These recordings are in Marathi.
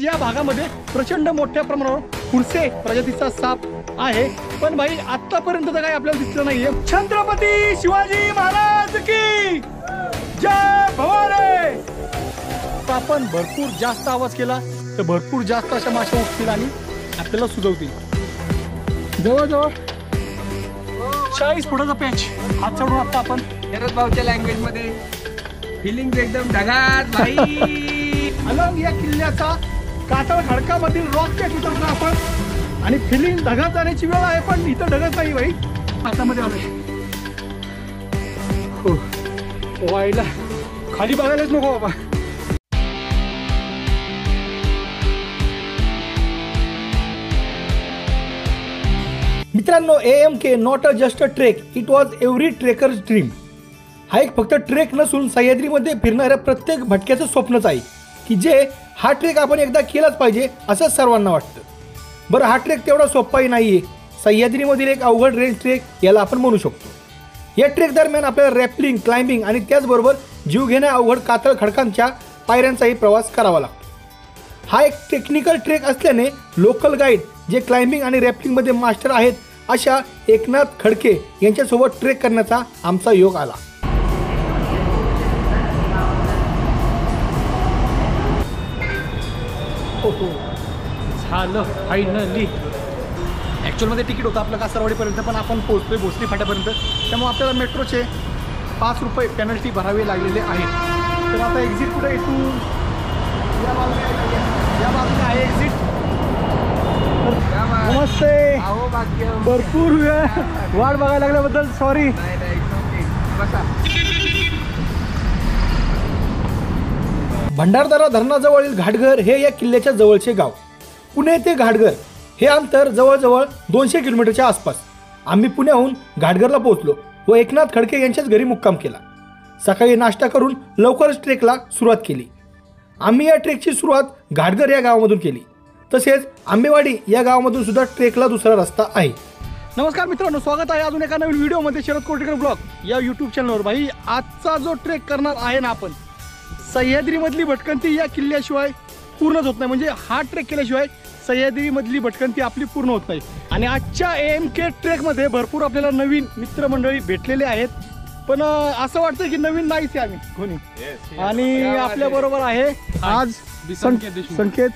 या भागामध्ये प्रचंड मोठ्या प्रमाणावर खुरसे प्रजातीचा साप आहे, पण भाई आतापर्यंत तर काही आपल्याला दिसलं नाहीये। छत्रपती शिवाजी महाराज की जय भवानी। आपण भरपूर जास्त आवाज केला तर भरपूर जास्त अशा माशा उठतील आणि आपल्याला सुजवतील। जवळजवळ 40 फुटाचा पॅच हात चढून आता आपण शरद भाऊच्या लँग्वेज मध्ये फिलिंग एकदम ढगात भाई। अलंग या किल्ल्याचा कातळ खडकामधील रॉक पॅच उतरतो आपण आणि फिलिंग ढगात जाण्याची वेळ आहे, पण इथं ढगत नाही भाई, हातामध्ये आलोय। हो वाईला खाली बघायलाच नको बाबा। मित्रांनो, AMK not a just a trek, it was every trekker's dream. हा एक फक्त ट्रेक नसून सह्याद्रीमध्ये फिरणाऱ्या प्रत्येक भटक्याचं स्वप्नच आहे की जे हा ट्रेक आपण एकदा केलाच पाहिजे असं सर्वांना वाटतं। बरं, हा ट्रेक तेवढा सोपाही नाही आहे। सह्याद्रीमधील एक अवघड रेंज ट्रेक याला आपण म्हणू शकतो। या ट्रेक दरम्यान आपल्याला रॅपलिंग, क्लाइम्बिंग आणि त्याचबरोबर जीवघेण्या अवघड कातळ खडकांच्या पायऱ्यांचाही प्रवास करावा लागतो। हा एक टेक्निकल ट्रेक असल्याने लोकल गाईड जे क्लाइम्बिंग आणि रॅपलिंगमध्ये मास्टर आहेत अशा एकनाथ खडके यांच्यासोबत ट्रेक करण्याचा आमचा योग आला। ओहो, झालं फायनली। ॲक्च्युअलमध्ये तिकीट होतं आपलं कासारवाडीपर्यंत, पण आपण पोहोचतोय भोसरी फाट्यापर्यंत, त्यामुळे आपल्याला मेट्रोचे 5 रुपये पेनल्टी भरावे लागलेले आहेत। तर आता एक्झिट कुठे इथून या बाजूने आहे एक्झिट। नमस्ते, भरपूर वेळ वाट बघायला लागल्याबद्दल सॉरी। भंडारदरा धरणाजवळील घाटघर हे या किल्ल्याच्या जवळचे गाव। पुणे ते घाटघर हे अंतर जवळजवळ 200 किलोमीटरच्या आसपास। आम्ही पुण्याहून घाटघरला पोहोचलो व एकनाथ खडके यांच्याच घरी मुक्काम केला। सकाळी नाश्ता करून लवकरच ट्रेकला सुरुवात केली। आम्ही या ट्रेकची सुरुवात घाटघर या गावामधून केली, तसेच आंबेवाडी या गावामधून सुद्धा ट्रेकला दुसरा रस्ता आहे। नमस्कार मित्रांनो, स्वागत आहे अजून एका नवीन व्हिडिओमध्ये शरद कोटेकर ब्लॉग या यूट्यूब चॅनलवर। भाई, आजचा जो ट्रेक करणार आहे ना आपण, सह्याद्रीमधली भटकंती या किल्ल्याशिवाय पूर्णच होत नाही। म्हणजे हा ट्रेक केल्याशिवाय सह्याद्रीमधली भटकंती आपली पूर्ण होत नाही। आणि आजच्या AMK ट्रेकमध्ये भरपूर आपल्याला नवीन मित्रमंडळी भेटलेले आहेत, पण असं वाटतं की नवीन नाहीच आहे आम्ही कोणी। आणि आपल्या बरोबर आहे आज संकेत,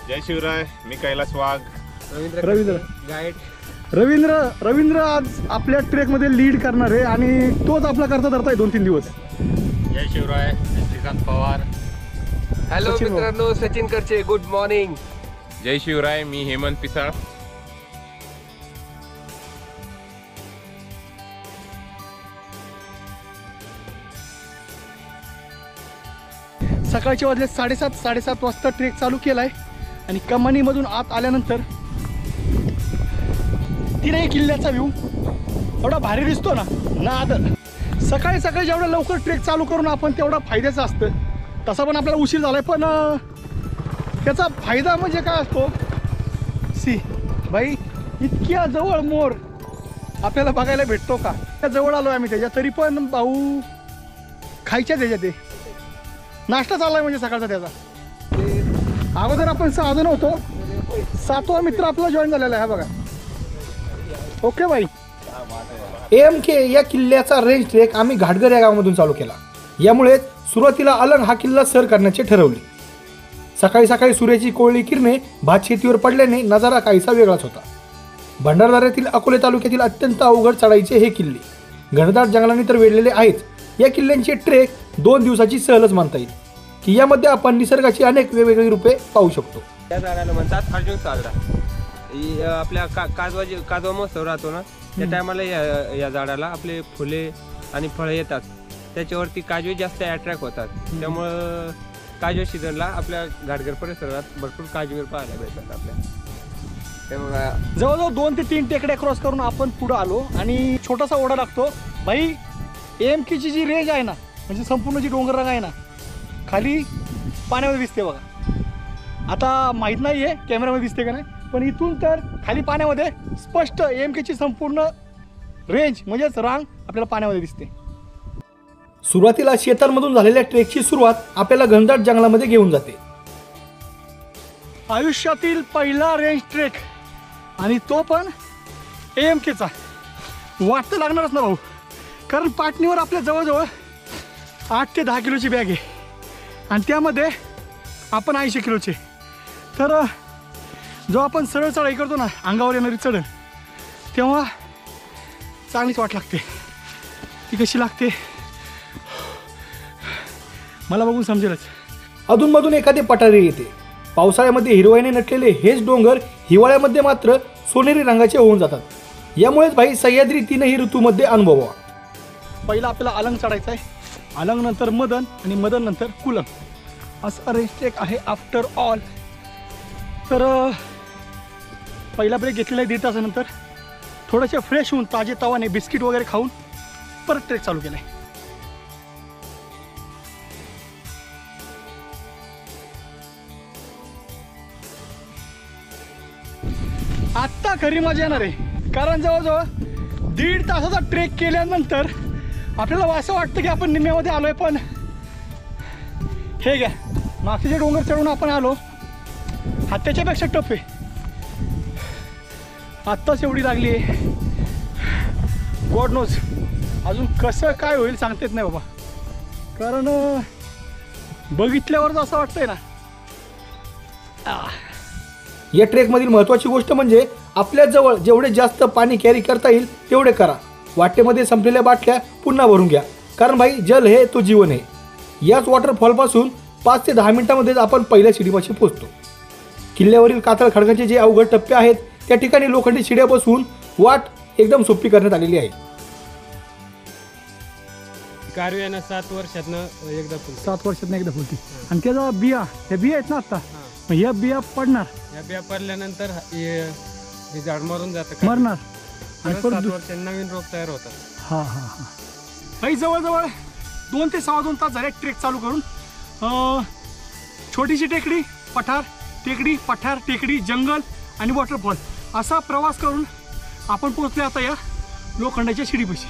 जय शिवराय, मी कैलास वाघ, रवींद्र गाईड। रवींद्र आज आपल्या ट्रेकमध्ये लीड करणार आहे आणि तोच आपला करता धरता आहे 2-3 दिवस। जय शिवराय, श्रीकांत पवार। हॅलो सचिन मित्रांनो, सचिन करचे, गुड मॉर्निंग। जय शिवराय, मी हेमंत पिसाळ। सकाळचे वाजले 7:30 वाजता ट्रेक चालू केलाय आणि कमानीमधून आत आल्यानंतर तिने किल्ल्याचा व्ह्यू एवढा भारी दिसतो ना नाद। सकाळी जेवढं लवकर ट्रेक चालू करून आपण तेवढा फायद्याचं असतं। तसा पण आपल्याला उशीर झालाय, पण त्याचा फायदा म्हणजे काय असतो, सी भाई, इतक्या जवळ मोर आपल्याला बघायला भेटतो का? त्या जवळ आलो आम्ही त्याच्या, तरी पण भाऊ खायच्याच ह्याच्यात ते नाश्ता चाललाय म्हणजे सकाळचा त्याचा। अगोदर आपण 6 जण होतो, 7वा मित्र आपला जॉईन झालेला आहे बघा। ओके भाई। AMK या किल्ल्याचा रेंज ट्रेक आम्ही घाटघर या गावामधून चालू केला। यामुळे सुरुवातीला अलंग हा किल्ला सर करण्याचे ठरवले। सकाळी सूर्याची कोवळी किरणे भात शेतीवर पडल्याने नजारा काहीसा वेगळाच होता। भंडारदऱ्यातील अकोले तालुक्यातील अत्यंत अवघड चढाईचे हे किल्ले घनदाट जंगलांनी तर वेढलेले आहेच। या किल्ल्यांचे ट्रेक 2 दिवसाची सहलच मानता येईल की यामध्ये आपण निसर्गाची अनेक वेगवेगळी रूपे पाहू शकतो। त्या झाडाला म्हणतात अर्जुन साजरा। आपल्या काजवा महोत्सव राहतो ना, त्या टायमाला या झाडाला आपले फुले आणि फळं येतात, त्याच्यावरती काजवे जास्त अट्रॅक्ट होतात। त्यामुळं काजवे सीझनला आपल्या घाटघर परिसरात भरपूर काजवे पाहायला भेटतात आपल्याला। त्यामुळे जवळजवळ 2 ते 3 टेकड्या क्रॉस करून आपण पुढे आलो आणि छोटासा ओढा लागतो भाई। AMK ची जी रेंज आहे ना, म्हणजे संपूर्ण जी डोंगररांग आहे ना, खाली पाण्यामध्ये दिसते बघा। आता माहीत नाही आहे कॅमेरामध्ये दिसते का नाही, पण इथून तर खाली पाण्यामध्ये स्पष्ट AMK ची संपूर्ण रेंज म्हणजेच रांग आपल्याला पाण्यामध्ये दिसते। सुरुवातीला शेतांमधून झालेल्या ट्रेकची सुरुवात आपल्याला घनदाट जंगलामध्ये घेऊन जाते। आयुष्यातील पहिला रेंज ट्रेक आणि तो पण AMKचा. वाट तर लागणारच ना भाऊ, कारण पाटणीवर आपल्या जवळजवळ 8 ते 10 किलोची बॅग आहे आणि त्यामध्ये आपण 80 किलोचे. तर जो आपण सरळ चढाई करतो ना, अंगावर येणारी चढण, तेव्हा चांगलीच वाट लागते. ती कशी लागते मला बघून समजेलच. अधूनमधून एखादे पठारे येते. पावसाळ्यामध्ये हिरवाईने नटलेले हेच डोंगर हिवाळ्यामध्ये मात्र सोनेरी रंगाचे होऊन जातात. यामुळेच भाई सह्याद्री तीनही ऋतूमध्ये अनुभवा. पहिला आपल्याला अलंग चढायचं आहे, अलंग नंतर मदन आणि मदन नंतर कुलंग, असं रेंज ट्रेक आहे आफ्टर ऑल. तर पहिला ब्रेक घेतलेला आहे 1.5 तासानंतर. थोडेसे फ्रेश होऊन ताजे तवाने बिस्किट वगैरे खाऊन परत ट्रेक चालू केला आहे. आत्ता खरी मजा येणार आहे, कारण जवळजवळ 1.5 तासाचा ट्रेक केल्यानंतर आपल्याला असं वाटतं की आपण निम्म्यामध्ये आलोय. पण हे घ्या, मागचे डोंगर चढून आपण आलो, हा त्याच्यापेक्षा टफ आहे. आत्ताच एवढी लागली आहे, गॉड नोज अजून कसं काय होईल सांगता येत नाही बाबा. कारण बघितल्यावरच असं वाटतंय ना. या ट्रेकमधील महत्त्वाची गोष्ट म्हणजे आपल्या जवळ जेवढे जास्त पाणी कॅरी करता येईल तेवढे करा. वाटेमध्ये संपलेल्या बाटल्या पुन्हा भरून घ्या, कारण भाई जल हे तो जीवन आहे. याच वॉटरफॉलपासून 5 ते 10 मिनिटांमध्येच आपण पहिल्या शिडीपाशी पोहोचतो. किल्ल्यावरील कातळ खडकाचे जे अवघड टप्पे आहेत त्या ठिकाणी लोखंडी शिड्या बसवून वाट एकदम सोपी करण्यात आलेली आहे. कारव्यानं 7 वर्षातनं एकदा फुलते. 7 वर्षातनं एकदा फुलती. आणि त्याचा बिया, ह्या बिया आहेत ना आत्ता, मग ह्या बिया पडणार, या बिया पडल्यानंतर हे झाड मरून जातं, मरणार आणि परत परत 7 वर्षांनी नवीन रोप तयार होतात. हां हां हां. काही जवळजवळ 2 ते 2.25 तास झाले ट्रेक चालू करून. छोटीशी टेकडी, पठार, टेकडी, पठार, टेकडी, जंगल आणि वॉटरफॉल असा प्रवास करून आपण पोहोचले आता या लोखंडाच्या शिडीपाशी.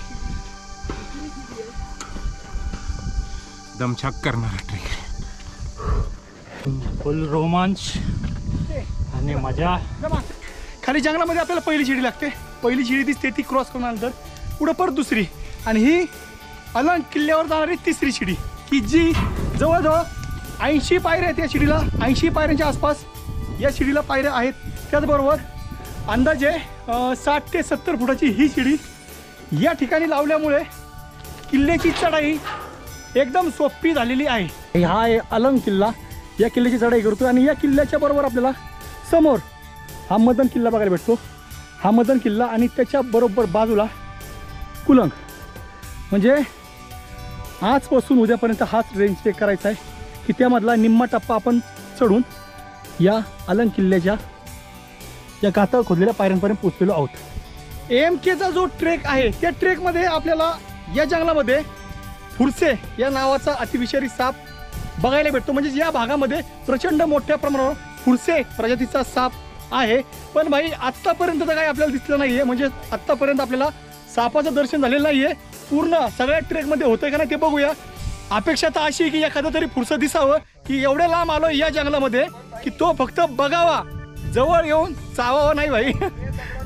दमछाक करणारा ट्रेक. फुल रोमांच आणि मजा. खाली जंगलामध्ये आपल्याला पहिली शिडी लागते, पहिली शिडी दिसते, ती क्रॉस करूनंतर पुढं परत दुसरी आणि ही अलंग किल्ल्यावर जाणारी 3री शिडी, की जी जवळजवळ 80 पायऱ्या आहेत या शिडीला. 80 पायऱ्यांच्या आसपास या शिडीला पायऱ्या आहेत. त्याचबरोबर अंदाजे 60 ते 70 फुटाची ही शिडी या ठिकाणी लावल्यामुळे किल्ल्याची चढाई एकदम सोपी झालेली आहे. हा आहे अलंग किल्ला. या किल्ल्याची चढाई करतो आणि या किल्ल्याच्या बरोबर आपल्याला समोर हा मदन किल्ला बघायला भेटतो. हा मदन किल्ला आणि त्याच्या बरोबर बाजूला कुलंग. म्हणजे आजपासून उद्यापर्यंत हाच रेंज ट्रेक करायचा आहे, की त्यामधला निम्मा टप्पा आपण चढून या अलंग किल्ल्याच्या या कातळ खोदलेल्या पायऱ्यांपर्यंत पोहोचलेलो आहोत. AMKचा जो ट्रेक आहे त्या ट्रेकमध्ये आपल्याला या जंगलामध्ये फुरसे या नावाचा अतिविषारी साप बघायला भेटतो. म्हणजे या भागामध्ये प्रचंड मोठ्या प्रमाणावर फुरसे प्रजातीचा साप आहे. पण भाई आत्तापर्यंत तर काही आपल्याला दिसलं नाही आहे, म्हणजे आत्तापर्यंत आपल्याला सापाचं दर्शन झालेलं नाही आहे. पूर्ण सगळ्या ट्रेकमध्ये होतंय का नाही ते बघूया. अपेक्षा तर अशी की एखादं तरी फुरसं दिसावं, की एवढे लांब आलो या जंगलामध्ये की तो फक्त बघावा, जवळ येऊन चावावा नाही भाई.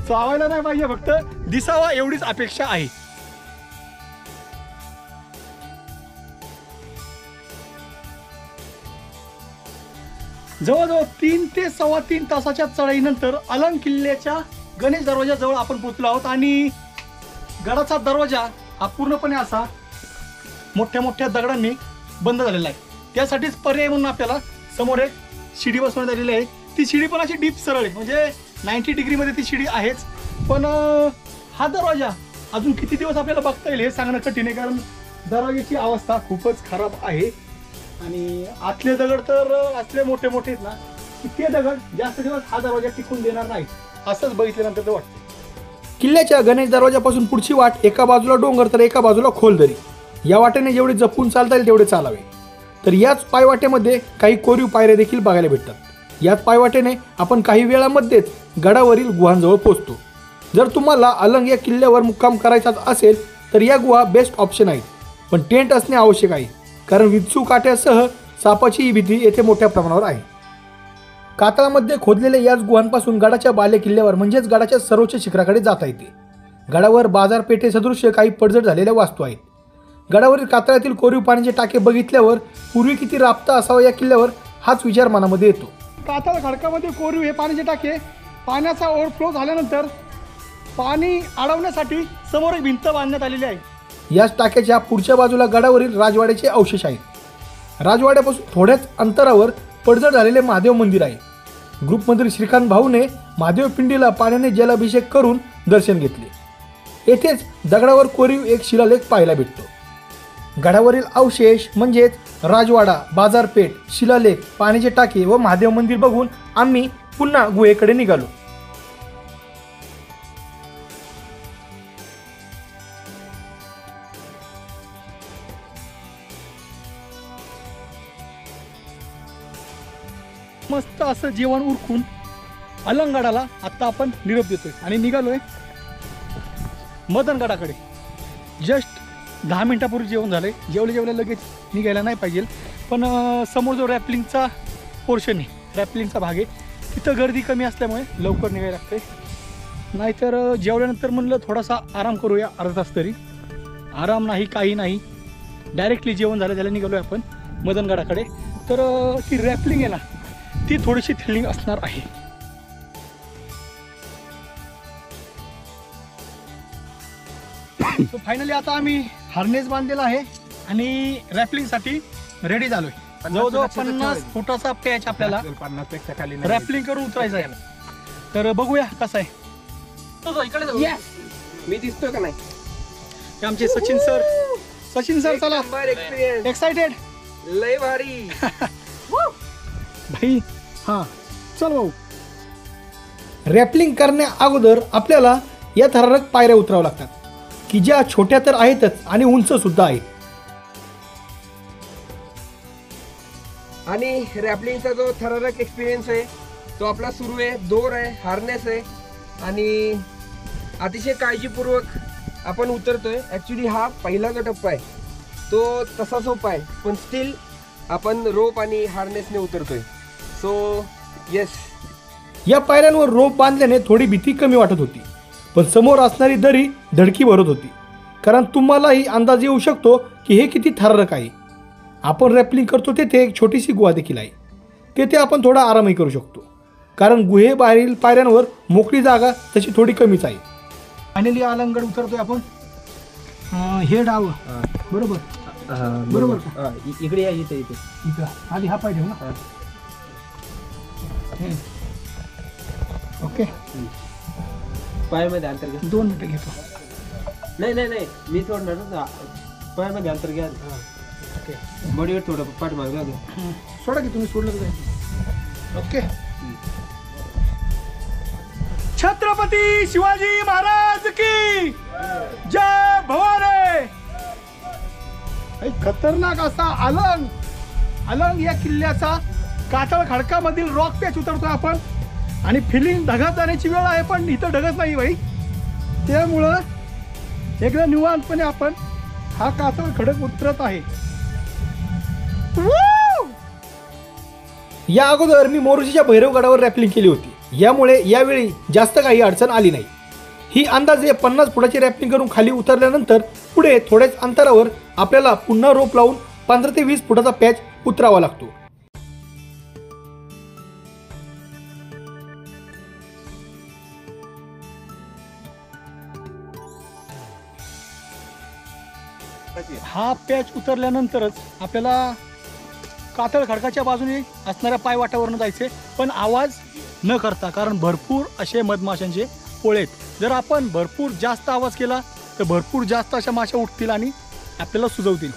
चावायला नाही पाहिजे, फक्त दिसावा एवढीच अपेक्षा आहे. जवळजवळ 3 ते 3.25 तासाच्या चढाईनंतर अलंग किल्ल्याच्या गणेश दरवाजाजवळ आपण पोहोचलो आहोत. आणि गडाचा दरवाजा हा पूर्णपणे असा मोठ्या मोठ्या दगडांनी बंद झालेला आहे. त्यासाठीच पर्याय म्हणून आपल्याला समोर एक शिडी बसवण्यात आलेली आहे. ती शिडी पण अशी डीप सरळ आहे, म्हणजे 90 डिग्रीमध्ये ती शिडी आहेच. पण हा दरवाजा अजून किती दिवस आपल्याला बघता येईल हे सांगणं कठीण आहे, कारण दरवाजाची अवस्था खूपच खराब आहे. आणि आतले दगड तर असले मोठे मोठे आहेत ना, की ते दगड जास्त दिवस हा दरवाजा टिकून देणार नाही, असंच बघितल्यानंतर तर वाटतं. किल्ल्याच्या गणेश दरवाजापासून पुढची वाट एका बाजूला डोंगर तर एका बाजूला खोलदरी. या वाटेने जेवढे जपून चालता येईल तेवढे चालावे. तर याच पायवाटेमध्ये काही कोरीव पायऱ्या देखील बघायला भेटतात. याच पायवाटेने आपण काही वेळामध्येच गडावरील गुहांजवळ पोहोचतो. जर तुम्हाला अलंग या किल्ल्यावर मुक्काम करायचा असेल तर या गुहा बेस्ट ऑप्शन आहेत. पण टेंट असणे आवश्यक आहे, कारण विंचू काट्यासह सापाची भीती येथे मोठ्या प्रमाणावर आहे. कातळामध्ये खोदलेल्या याच गुहांपासून गडाच्या बाले किल्ल्यावर म्हणजेच गडाच्या सर्वोच्च शिखराकडे जाता येते. गडावर बाजारपेठे सदृश्य काही पडझड झालेल्या वास्तू आहेत. गडावरील कातळातील कोरीव पाण्याचे टाके बघितल्यावर पूर्वी किती राबता असावा या किल्ल्यावर हाच विचार मनामध्ये येतो. कातळ खडकामध्ये कोरीव हे पाण्याचे टाके पाण्याचा ओव्हरफ्लो झाल्यानंतर पाणी अडवण्यासाठी समोर एक भिंत बांधण्यात आलेली आहे. याच टाक्याच्या पुढच्या बाजूला गडावरील राजवाड्याचे अवशेष आहेत. राजवाड्यापासून थोड्याच अंतरावर पडझड झालेले महादेव मंदिर आहे. ग्रुपमधील श्रीकांत भाऊने महादेव पिंडीला पाण्याने जलाभिषेक करून दर्शन घेतले. येथेच दगडावर कोरीव एक शिलालेख पाहायला भेटतो. गडावरील अवशेष म्हणजेच राजवाडा, बाजारपेठ, शिलालेख, पाण्याचे टाके व महादेव मंदिर बघून आम्ही पुन्हा गुहेकडे निघालो. मस्त असं जेवण उरकून अलंगडाला आता आपण निरोप देतोय आणि निघालोय मदनगडाकडे. जस्ट 10 मिनिटापूर्वी जेवण झालंय. जेवले लगेच निघायला नाही पाहिजे, पण समोर जो रॅपलिंगचा पोर्शन आहे, रॅपलिंगचा भाग आहे, तिथं गर्दी कमी असल्यामुळे लवकर निघायला लागते. नाहीतर जेवल्यानंतर म्हणलं थोडासा आराम करूया, अर्धा तास तरी. आराम नाही, काही नाही, डायरेक्टली जेवण झालं त्याला निघालो आहे आपण मदनगडाकडे. तर ती रॅपलिंग आहे ना, ती थोडीशी थ्रिलिंग असणार आहे. सो फायनली आता आम्ही हार्नेस बांधलेला आहे आणि रॅपलिंगसाठी रेडी झालोय. जवळजवळ 50 फुटाचा पॅच आपल्याला 50पेक्षा खाली रॅपलिंग करून उतरायचं आहे. तर बघूया कसं आहे. मी दिसतोय का नाही? हे आमचे सचिन सर चला, एक्साइटेड, लय भारी. भाई. हां चल भाऊ. रॅपलिंग करण्या अगोदर आपल्याला या थरारक पायऱ्या उतराव्या लागतात की ज्या छोट्या तर आहेतच आणि उंच सुद्धा आहेत. आणि रॅपलिंगचा जो थरारक एक्सपिरियन्स आहे तो आपला सुरू आहे. दोर आहे, हार्नेस आहे आणि अतिशय काळजीपूर्वक आपण उतरतोय. ॲक्च्युली हा पहिला जो टप्पा आहे तो तसा सोपा आहे, पण स्टील आपण रोप आणि हार्नेसने उतरतोय. So yes. या पायऱ्यांवर रोप बांधल्याने थोडी भीती कमी वाटत होती, पण समोर असणारी दरी धडकी भरत होती. कारण तुम्हालाही अंदाज येऊ शकतो की हे किती थरारक आहे. आपण रॅपलिंग करतो तेथे एक छोटीशी गुहा देखील आहे. तेथे आपण थोडा आरामही करू शकतो, कारण गुहेबाहेरील पायऱ्यांवर मोकळी जागा तशी थोडी कमीच आहे. फायनली अलंगड उतरतोय आपण. हे डाव बरोबर बरोबर. इकडे या, इथे इथे इथं आधी हा पाय ठेवू ना. ओके, पायामध्ये अंतर घ्या. 2 मिनिटं घेतो. नाही मी सोडणार ना. पायामध्ये अंतर घ्या. ओके, बॉडीवर थोडं पाठ मागला. सोडा की तुम्ही सोडलं तर. ओके. छत्रपती शिवाजी महाराज की जय भवानी. खतरनाक असा अलंग या किल्ल्याचा कातळ खडकामधील रॉक पॅच उतरतोय आपण. आणि फिलिंग ढगात जाण्याची वेळ आहे, पण इथं ढगच नाही भाई. त्यामुळं एकदम निवांतपणे आपण हा कातळ खडक उतरत आहे. या अगोदर मी मोर्शीच्या भैरवगडावर रॅपलिंग केली होती, यामुळे यावेळी जास्त काही अडचण आली नाही. ही अंदाजे 50 फुटाची रॅपलिंग करून खाली उतरल्यानंतर पुढे थोड्याच अंतरावर आपल्याला पुन्हा रोप लावून 15 ते 20 फुटाचा पॅच उतरावा लागतो. हा पॅच उतरल्यानंतरच आपल्याला कातळ खडकाच्या बाजूने असणाऱ्या पायवाटावरनं जायचे, पण आवाज न करता, कारण भरपूर असे मधमाशांचे पोळे आहेत. जर आपण भरपूर जास्त आवाज केला तर भरपूर जास्त अशा माशा उठतील आणि आपल्याला सुजवतील.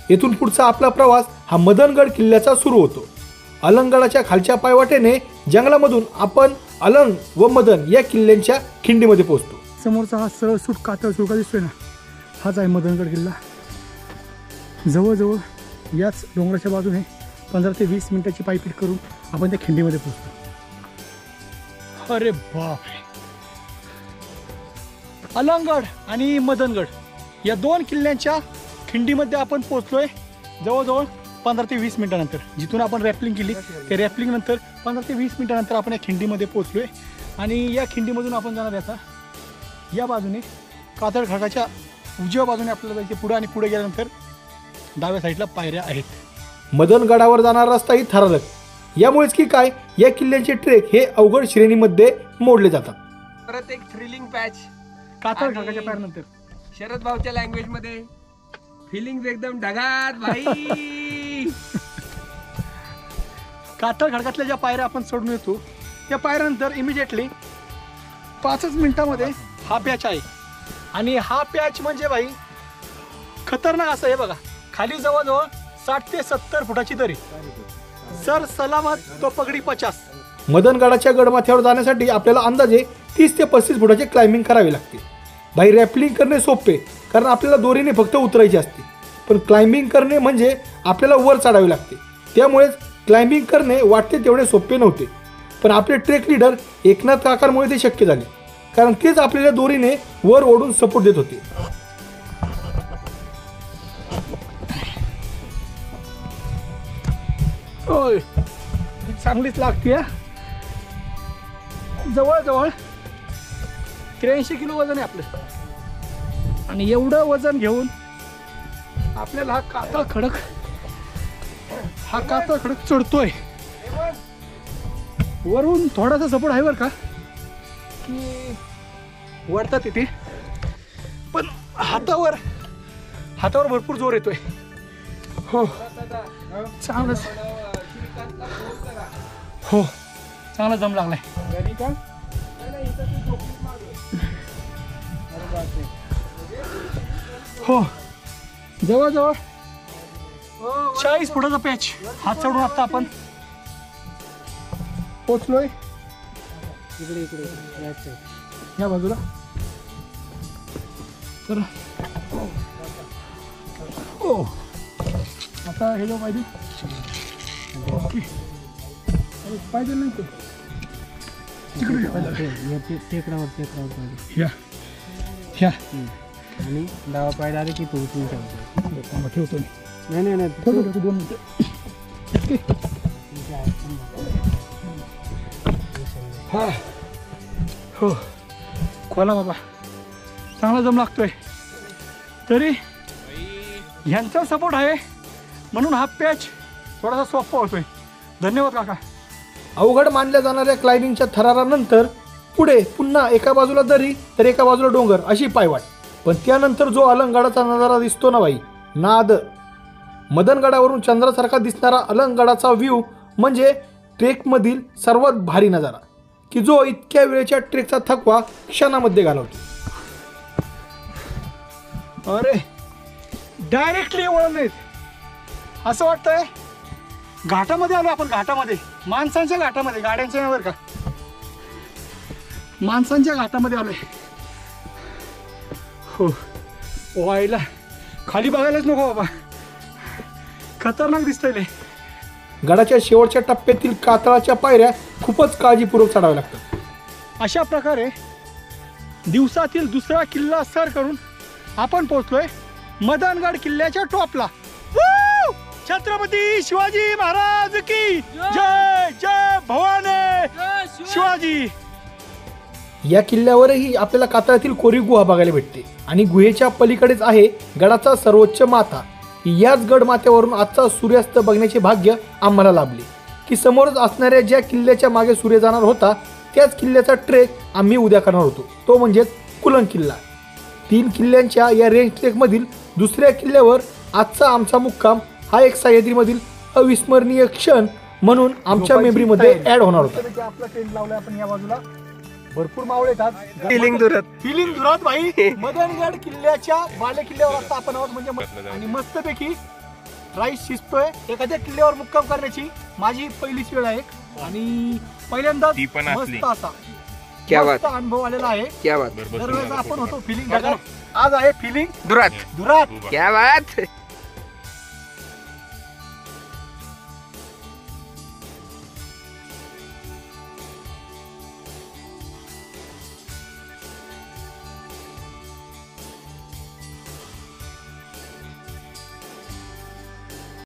येथून पुढचा आपला प्रवास हा मदनगड किल्ल्याचा सुरू होतो. अलंगडाच्या खालच्या पायवाटेने जंगलामधून आपण अलंग व मदन या किल्ल्यांच्या खिंडीमध्ये पोहोचतो. समोरचा हा सरळसूट कातळ सुरका दिसतोय ना, हाच आहे मदनगड किल्ला. जवळजवळ याच डोंगराच्या बाजूने 15 ते 20 मिनिटाची पायपीट करून आपण त्या खिंडीमध्ये पोहोचतो. अरे बापरे. अलंगड आणि मदनगड या 2 किल्ल्यांच्या खिंडीमध्ये आपण पोहोचलोय. जवळजवळ 15 ते 20 मिनिटानंतर जिथून आपण रॅपलिंग केली ते रॅपलिंग नंतर 15 ते 20 मिनिटानंतर आपण या खिंडीमध्ये पोहोचलोय. आणि या खिंडीमधून आपण जाणार आता या बाजूने कातळ खडकाच्या उजव्या बाजूने आपल्याला जायचे पुढे, आणि पुढे गेल्यानंतर डाव्या साईडला पायऱ्या आहेत. मदनगडावर जाणारा रस्ताही थरारक. यामुळेच की काय, या किल्ल्यांचे ट्रेक हे अवघड श्रेणीमध्ये मोडले जातात. परत एक थ्रिलिंग पॅच कातळ आणि- खडकाच्या पायऱ्यानंतर शरद भाऊच्या लँग्वेज मध्ये फिलिंग एकदम ढगात भाई. कातळ खडकातल्या ज्या पायऱ्या आपण चढून येतो त्या पायऱ्यानंतर इमिजिएटली 5च मिनिटामध्ये हा पॅच आहे. आणि हा पॅच म्हणजे भाई खतरनाक असं आहे बघा. खाली जवळजवळ 60 ते 70 फुटाची दरी, सर सलामत तो पगडी 50. मदनगडाच्या गडमाथ्यावर जाण्यासाठी आपल्याला अंदाजे 30 ते 35 फुटाचे क्लाइम्बिंग करावे लागते. भाई रॅपलिंग करणे सोपे, कारण आपल्याला दोरीने फक्त उतरायचे असते, पण क्लाइम्बिंग करणे म्हणजे आपल्याला वर चढावे लागते. त्यामुळेच क्लाइम्बिंग करणे वाटते तेवढे सोपे नव्हते. पण आपले ट्रेक लीडर एकनाथ काकांमुळे ते शक्य झाले, कारण तेच आपल्याला दोरीने वर ओढून सपोर्ट देत होते. होय चांगलीच लागते. जवळजवळ 83 किलो वजन आहे आपलं. आणि एवढं वजन घेऊन आपल्याला हा कातळ खडक चढतोय. वरून थोडासा सपोर्ट आहे बरं का, की वरतात तिथे, पण हातावर भरपूर जोर येतोय. हो चांगलंच, हो चांगला जम लागलाय. हो जवळजवळ 40 फुटाचा पॅच हात चढून आता आपण पोचलोय. इकडे या बाजूला तर हो आता हे जो पाहिजे ओके पाहिजे नाही ते तिकडे टेकडावर पाहिजे. ह्या आणि डावा पाय आले की तो उचलून ठेवतो. नाही ठेवतो 2 मिनिटं. हा हो खोला बाबा, चांगला जम लागतोय. तरी ह्यांचा सपोर्ट आहे म्हणून हा पॅच थोडासा सोपा होतोय. धन्यवाद काका. अवघड मानल्या जाणाऱ्या क्लाइम्बिंगच्या थरारानंतर पुढे पुन्हा एका बाजूला दरी तर एका बाजूला डोंगर अशी पायवाट. पण त्यानंतर जो अलंगडाचा नजारा दिसतो ना भाई, नाद. मदनगडावरून चंद्रासारखा दिसणारा अलंगडाचा व्ह्यू म्हणजे ट्रेकमधील सर्वात भारी नजारा, की जो इतक्या वेळेच्या ट्रेकचा थकवा क्षणामध्ये घालवतो. अरे डायरेक्टली वळण नाहीत असं वाटतंय. घाटामध्ये आलो आपण, घाटामध्ये, माणसांच्या घाटामध्ये, गाड्यांच्या नाही बरं का, माणसांच्या घाटामध्ये आलोय. हो व्हायला खाली बघायलाच नको बाबा, खतरनाक दिसतंय. गडाच्या शेवटच्या टप्प्यातील कातळाच्या पायऱ्या खूपच काळजीपूर्वक चढाव्या लागतात. अशा प्रकारे दिवसातील दुसरा किल्ला सर करून आपण पोहोचलोय मदनगड किल्ल्याच्या टॉपला. छत्रपती शिवाजी महाराज की जय. जय भवानी शिवाजी. या किल्ल्यावरही आपल्याला कातळातील कोरीव गुहा बघायला भेटते, आणि गुहेच्या पलीकडेच आहे गडाचा सर्वोच्च माथा. याच गडमाथ्यावरून आजचा सूर्यास्त बघण्याचे भाग्य आम्हाला लाभले, की समोरच असणाऱ्या ज्या किल्ल्याच्या मागे सूर्य जाणार होता त्याच किल्ल्याचा ट्रेक आम्ही उद्या करणार होतो, तो म्हणजेच कुलन किल्ला. 3 किल्ल्यांच्या या रेंज ट्रेकमधील दुसऱ्या किल्ल्यावर आजचा आमचा मुक्काम हा एक सह्याद्रीमधील अविस्मरणीय क्षण म्हणून आमच्या मेमरीमध्ये ऍड होणार होता. आपला टेंट लावलाय आपण या बाजूला, भरपूर मावळे येतात. फिलिंग दुरात भाई. मदनगड किल्ल्याच्या बाले किल्ल्यावर असता आपण आहोत म्हणजे, आणि मस्तपैकी राईस शिजतोय. एखाद्या किल्ल्यावर मुक्काम करण्याची माझी पहिलीच वेळ आहे, आणि पहिल्यांदा ती पण असली. मस्त असा क्या मस्त अनुभव आलेला आहे. क्या बात. दरवेळेस आपण होतो फिलिंग, आज आहे फिलिंग दुरात. दुरात. क्या बात.